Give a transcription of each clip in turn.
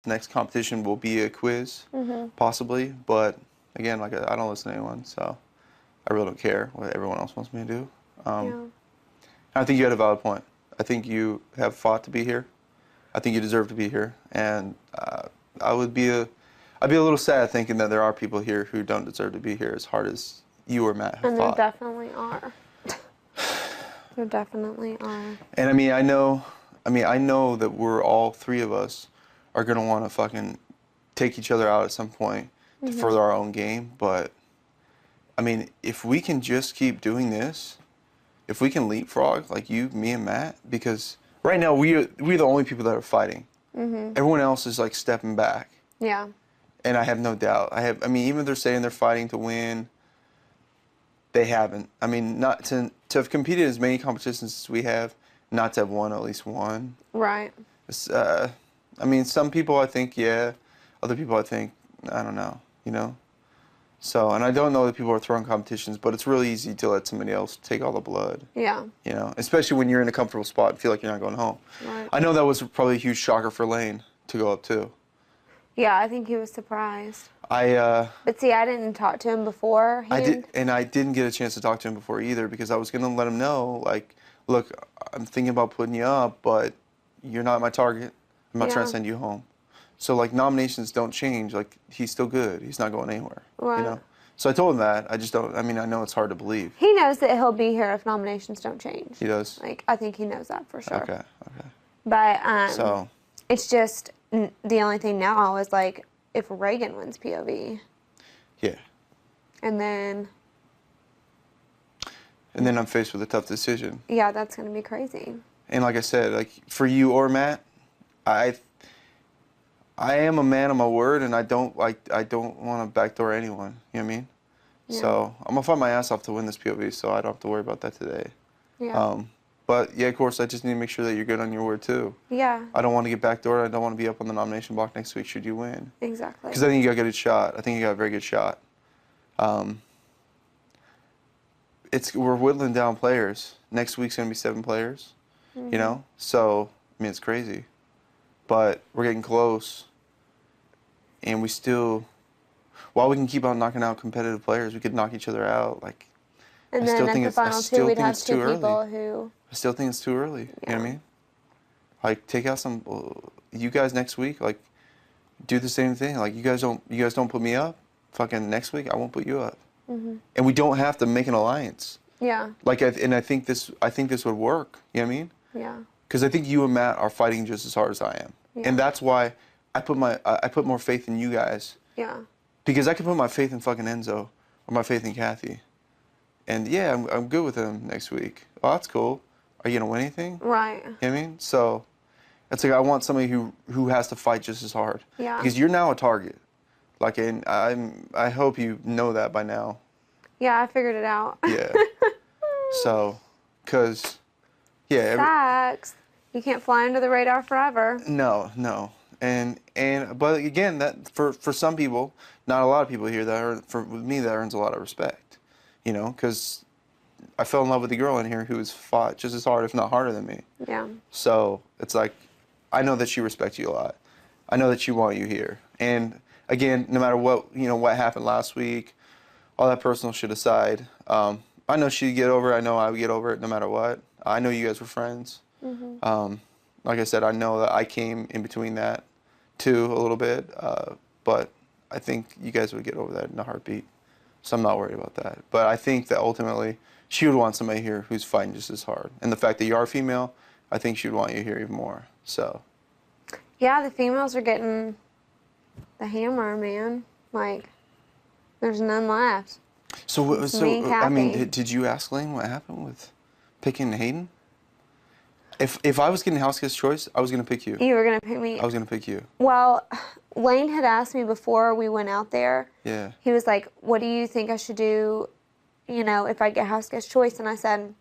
next competition will be a quiz, possibly. But again, like I don't listen to anyone, so I really don't care what everyone else wants me to do. I think you had a valid point. I think you have fought to be here. I think you deserve to be here, and I'd be a little sad thinking that there are people here who don't deserve to be here as hard as you or Matt have and fought. there definitely are. There definitely are. And I know that we're all three of us are gonna want to fucking take each other out at some point to further our own game. But I mean, if we can just keep doing this, if we can leapfrog like you, me, and Matt, because right now we're the only people that are fighting. Everyone else is like stepping back. Yeah. And I have no doubt. I mean, even if they're saying they're fighting to win, they haven't. I mean, not to have competed as many competitions as we have, not to have won at least one. Right. It's, I mean, some people I think, yeah. Other people I think, I don't know, you know? So, and I don't know that people are throwing competitions, but it's really easy to let somebody else take all the blood. Yeah. You know, especially when you're in a comfortable spot and feel like you're not going home. Right. I know that was probably a huge shocker for Lane to go up too. Yeah, I think he was surprised. But see, I didn't talk to him before. I didn't get a chance to talk to him before either because I was going to let him know, like, look, I'm thinking about putting you up, but you're not my target. I'm not trying to send you home. So, like, nominations don't change. Like, he's still good. He's not going anywhere. Right. You know? So I told him that. I just don't, I mean, I know it's hard to believe. He knows that he'll be here if nominations don't change. He does? Like, I think he knows that for sure. Okay. But, So. It's just, the only thing now is, like, if Reagan wins POV. Yeah. And then I'm faced with a tough decision. Yeah, that's going to be crazy. And like I said, like, for you or Matt, I am a man of my word, and I don't want to backdoor anyone. You know what I mean? Yeah. So I'm gonna fight my ass off to win this POV, so I don't have to worry about that today. Yeah. But yeah, of course, I just need to make sure that you're good on your word too. Yeah. I don't want to get backdoored. I don't want to be up on the nomination block next week should you win. Exactly. Because I think you got a good shot. I think you got a very good shot. We're whittling down players. Next week's gonna be 7 players. You know, so I mean it's crazy, but we're getting close. And we still, while we can keep on knocking out competitive players, we could knock each other out. Like, and then at the final two, we'd have 2 people who. I still think it's too early. Yeah. You know what I mean? Like, take out some. You guys next week, like, do the same thing. Like, you guys don't put me up. Fucking next week, I won't put you up. And we don't have to make an alliance. Yeah. Like, I think this would work. You know what I mean? Yeah. Because I think you and Matt are fighting just as hard as I am, and that's why. I put more faith in you guys. Yeah. Because I could put my faith in fucking Enzo or my faith in Kathy. And yeah, I'm good with him next week. Oh, that's cool. Are you gonna win anything? Right. You know what I mean? So it's like I want somebody who has to fight just as hard. Yeah. Because you're now a target. Like, and I hope you know that by now. Yeah, I figured it out. Yeah. So, cause yeah. Sucks. You can't fly under the radar forever. No. But again, that for some people, not a lot of people here with me that earns a lot of respect, you know, because I fell in love with a girl in here who has fought just as hard, if not harder than me. Yeah. So it's like, I know that she respects you a lot. I know that she wants you here. And again, no matter what happened last week, all that personal shit aside, I know she'd get over it. I know I would get over it no matter what. I know you guys were friends. Like I said, I know that I came in between that too a little bit, but I think you guys would get over that in a heartbeat. So I'm not worried about that. But I think that ultimately she would want somebody here who's fighting just as hard. And the fact that you are female, I think she would want you here even more. So. Yeah, the females are getting the hammer, man. Like, there's none left. So I mean, did you ask Lane what happened with picking Hayden? If I was getting house guest choice, I was going to pick you. You were going to pick me? I was going to pick you. Well, Lane had asked me before we went out there. Yeah. He was like, what do you think I should do, you know, if I get house guest choice? And I said,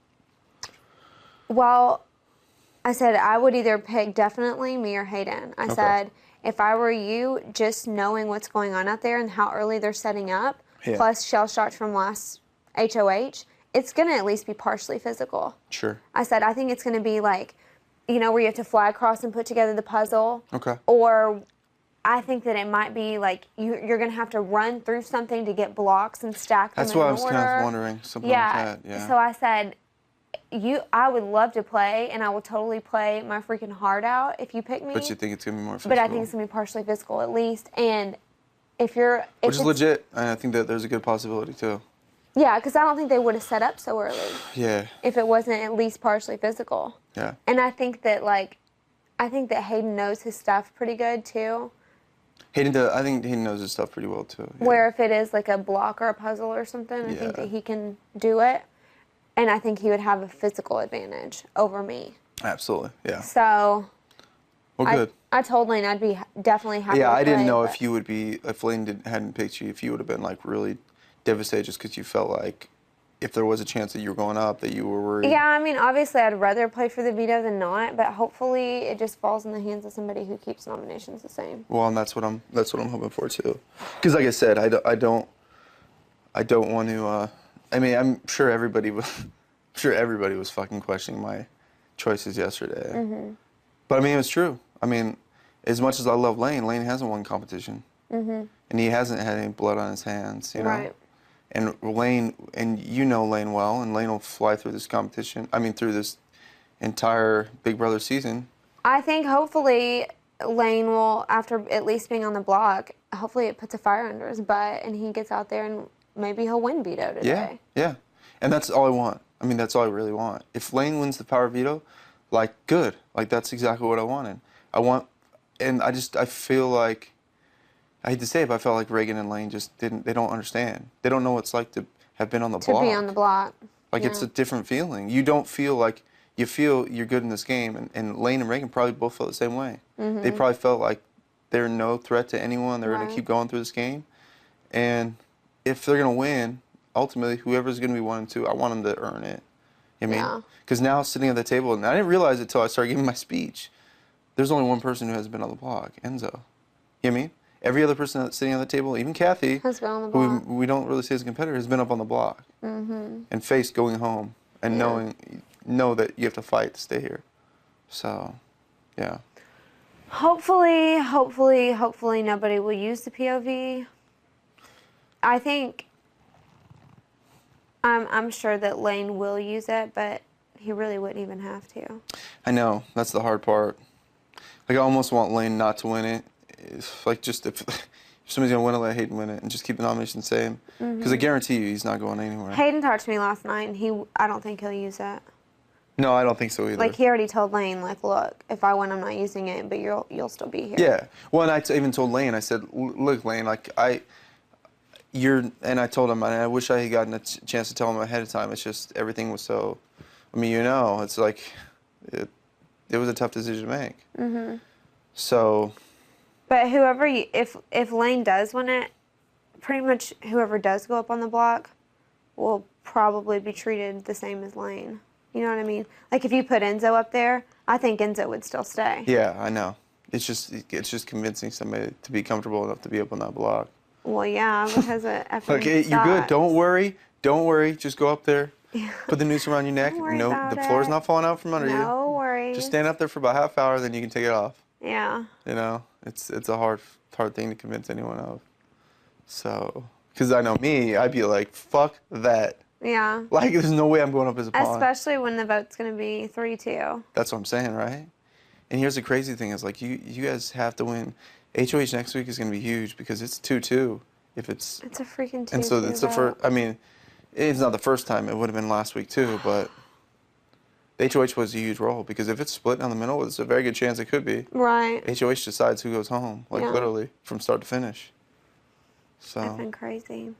well, I would either pick definitely me or Hayden. I said, if I were you, just knowing what's going on out there and how early they're setting up, plus shell shocked from last HOH, it's going to at least be partially physical. Sure. I said, I think it's going to be like, you know, where you have to fly across and put together the puzzle. Okay. Or I think that it might be like you're going to have to run through something to get blocks and stack them That's in what I order. was kind of wondering, something like that. Yeah. So I said, I would love to play, and I will totally play my freaking heart out if you pick me. But you think it's gonna be more physical? But I think it's gonna be partially physical at least, and which is legit, and I think that there's a good possibility too. Yeah, because I don't think they would have set up so early. Yeah. If it wasn't at least partially physical. Yeah. And I think that Hayden knows his stuff pretty good too. I think Hayden knows his stuff pretty well too. Yeah. Where if it is like a block or a puzzle or something, I think that he can do it. And I think he would have a physical advantage over me. Absolutely, yeah. So, well, good. I told Lane I'd be definitely happy. Yeah, to I didn't play, know if you would be, if Lane hadn't picked you, if you would have been like really devastated just because you felt like if there was a chance that you were going up, that you were worried. Yeah, I mean, obviously I'd rather play for the veto than not, but hopefully it just falls in the hands of somebody who keeps nominations the same. Well, and that's what I'm hoping for too. Because like I said, I don't want to. I mean, I'm sure everybody was fucking questioning my choices yesterday. Mm-hmm. But I mean, it was true. I mean, as much as I love Lane, Lane hasn't won competition, and he hasn't had any blood on his hands. You know. Right. And Lane, and you know Lane well, and Lane will fly through this competition. I mean, through this entire Big Brother season. I think hopefully Lane will, after at least being on the block, hopefully it puts a fire under his butt, and he gets out there and maybe he'll win veto today. Yeah. And that's all I want. I mean, that's all I really want. If Lane wins the power veto, like, good. Like, that's exactly what I wanted. I feel like, I hate to say it, but I felt like Reagan and Lane just they don't understand. They don't know what it's like to have been on the block. To be on the block. Like, it's a different feeling. You don't feel like, you feel you're good in this game, and Lane and Reagan probably both felt the same way. Mm-hmm. They probably felt like they're no threat to anyone. They're going to keep going through this game. And if they're going to win, ultimately, whoever's going to be 1 and 2, I want them to earn it. You know what I mean? Because now sitting at the table, and I didn't realize it until I started giving my speech, there's only one person who hasn't been on the block, Enzo. You know what I mean? Every other person that's sitting on the table, even Kathy, has been on the block. Who we don't really see as a competitor, has been up on the block. Mm-hmm. And faced going home and know that you have to fight to stay here. So, yeah. Hopefully nobody will use the POV. I think I'm sure that Lane will use it, but he really wouldn't even have to. I know. That's the hard part. Like, I almost want Lane not to win it. It's like, just if somebody's going to win it, let Hayden win it and just keep the nomination the same. Because I guarantee you he's not going anywhere. Hayden talked to me last night, and I don't think he'll use it. No, I don't think so either. Like, he already told Lane, like, look, if I win, I'm not using it, but you'll still be here. Yeah. Well, and I even told Lane, I said, look, Lane, like, and I told him, and I wish I had gotten a chance to tell him ahead of time. It's just everything was so, I mean, it's like, it was a tough decision to make. Mm-hmm. So. But if Lane does win it, pretty much whoever does go up on the block will probably be treated the same as Lane. You know what I mean? Like, if you put Enzo up there, I think Enzo would still stay. Yeah, I know. It's just convincing somebody to be comfortable enough to be up on that block. Well, yeah, because okay, you're good. Don't worry. Just go up there. Yeah. Put the noose around your neck. No, the floor's not falling out from under you. No worries. Just stand up there for about half hour, then you can take it off. Yeah. You know, it's a hard thing to convince anyone of. So, because I know me, I'd be like, fuck that. Yeah. Like, there's no way I'm going up as a pawn. Especially when the vote's going to be 3-2. That's what I'm saying, right? And here's the crazy thing is, like, you guys have to win. HOH next week is going to be huge because it's 2-2. It's a freaking 2-2. And so it's the first, I mean, it's not the first time. It would have been last week too, but the HOH was a huge role because if it's split down the middle, there's a very good chance it could be. Right. HOH decides who goes home, like literally from start to finish. So. That's been crazy.